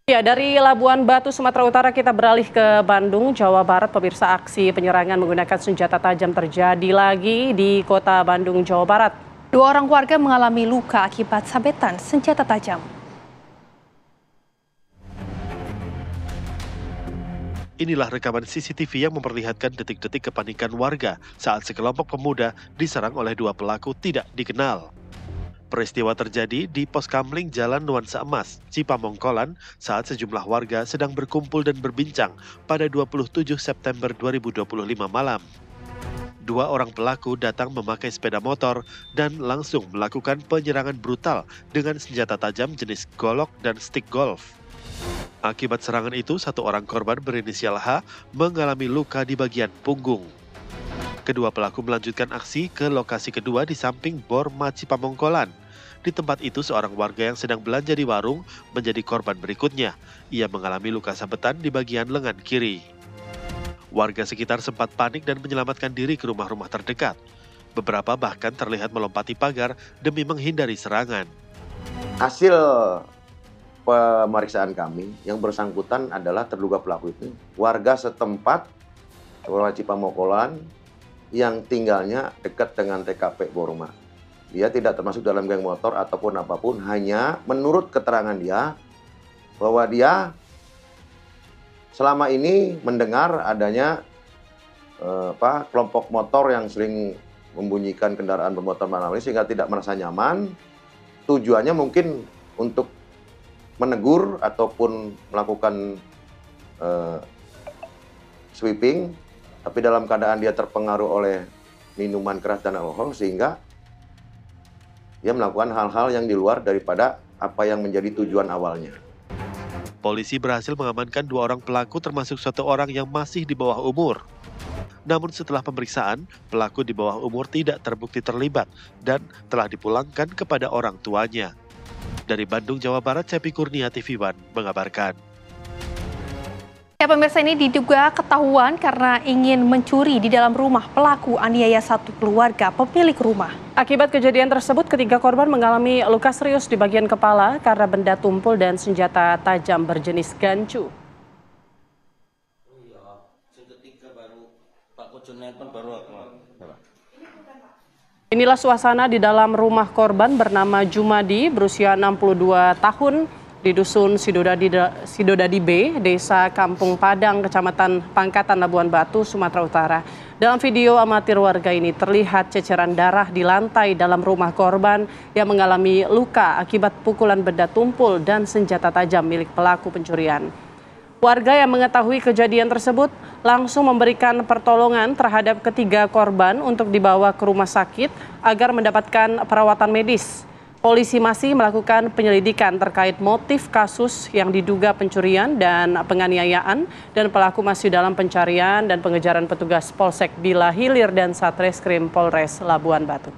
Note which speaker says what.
Speaker 1: Ya, dari Labuan Batu, Sumatera Utara kita beralih ke Bandung, Jawa Barat. Pemirsa, aksi penyerangan menggunakan senjata tajam terjadi lagi di kota Bandung, Jawa Barat.
Speaker 2: 2 orang warga mengalami luka akibat sabetan senjata tajam.
Speaker 3: Inilah rekaman CCTV yang memperlihatkan detik-detik kepanikan warga saat sekelompok pemuda diserang oleh 2 pelaku tidak dikenal. Peristiwa terjadi di Pos Kamling Jalan Nuansa Emas, Cipamongkolan, saat sejumlah warga sedang berkumpul dan berbincang pada 27 September 2025 malam. 2 orang pelaku datang memakai sepeda motor dan langsung melakukan penyerangan brutal dengan senjata tajam jenis golok dan stick golf. Akibat serangan itu, 1 orang korban berinisial H mengalami luka di bagian punggung. Kedua pelaku melanjutkan aksi ke lokasi kedua di samping Borma Cipamongkolan. Di tempat itu, seorang warga yang sedang belanja di warung menjadi korban berikutnya. Ia mengalami luka sabetan di bagian lengan kiri. Warga sekitar sempat panik dan menyelamatkan diri ke rumah-rumah terdekat. Beberapa bahkan terlihat melompati pagar demi menghindari serangan.
Speaker 4: Hasil pemeriksaan kami, yang bersangkutan adalah terduga pelaku itu warga setempat Borma Cipamongkolan yang tinggalnya dekat dengan TKP Borma. Dia tidak termasuk dalam geng motor ataupun apapun, hanya menurut keterangan dia bahwa dia selama ini mendengar adanya kelompok motor yang sering membunyikan kendaraan bermotor manual sehingga tidak merasa nyaman. Tujuannya mungkin untuk menegur ataupun melakukan sweeping, tapi dalam keadaan dia terpengaruh oleh minuman keras dan alkohol sehingga dia melakukan hal-hal yang di luar daripada apa yang menjadi tujuan awalnya.
Speaker 3: Polisi berhasil mengamankan 2 orang pelaku termasuk 1 orang yang masih di bawah umur. Namun setelah pemeriksaan, pelaku di bawah umur tidak terbukti terlibat dan telah dipulangkan kepada orang tuanya. Dari Bandung, Jawa Barat, Cepi Kurnia, TV One mengabarkan.
Speaker 2: Ya, pemirsa, ini diduga ketahuan karena ingin mencuri di dalam rumah. Pelaku aniaya 1 keluarga pemilik rumah.
Speaker 1: Akibat kejadian tersebut, ketiga korban mengalami luka serius di bagian kepala karena benda tumpul dan senjata tajam berjenis gancu. Inilah suasana di dalam rumah korban bernama Jumadi, berusia 62 tahun, di Dusun Sidodadi B, Desa Kampung Padang, Kecamatan Pangkatan, Labuan Batu, Sumatera Utara. Dalam video amatir warga ini terlihat ceceran darah di lantai dalam rumah korban yang mengalami luka akibat pukulan benda tumpul dan senjata tajam milik pelaku pencurian. Warga yang mengetahui kejadian tersebut langsung memberikan pertolongan terhadap ketiga korban untuk dibawa ke rumah sakit agar mendapatkan perawatan medis. Polisi masih melakukan penyelidikan terkait motif kasus yang diduga pencurian dan penganiayaan, dan pelaku masih dalam pencarian dan pengejaran petugas Polsek Bila Hilir dan Satreskrim Polres Labuan Batu.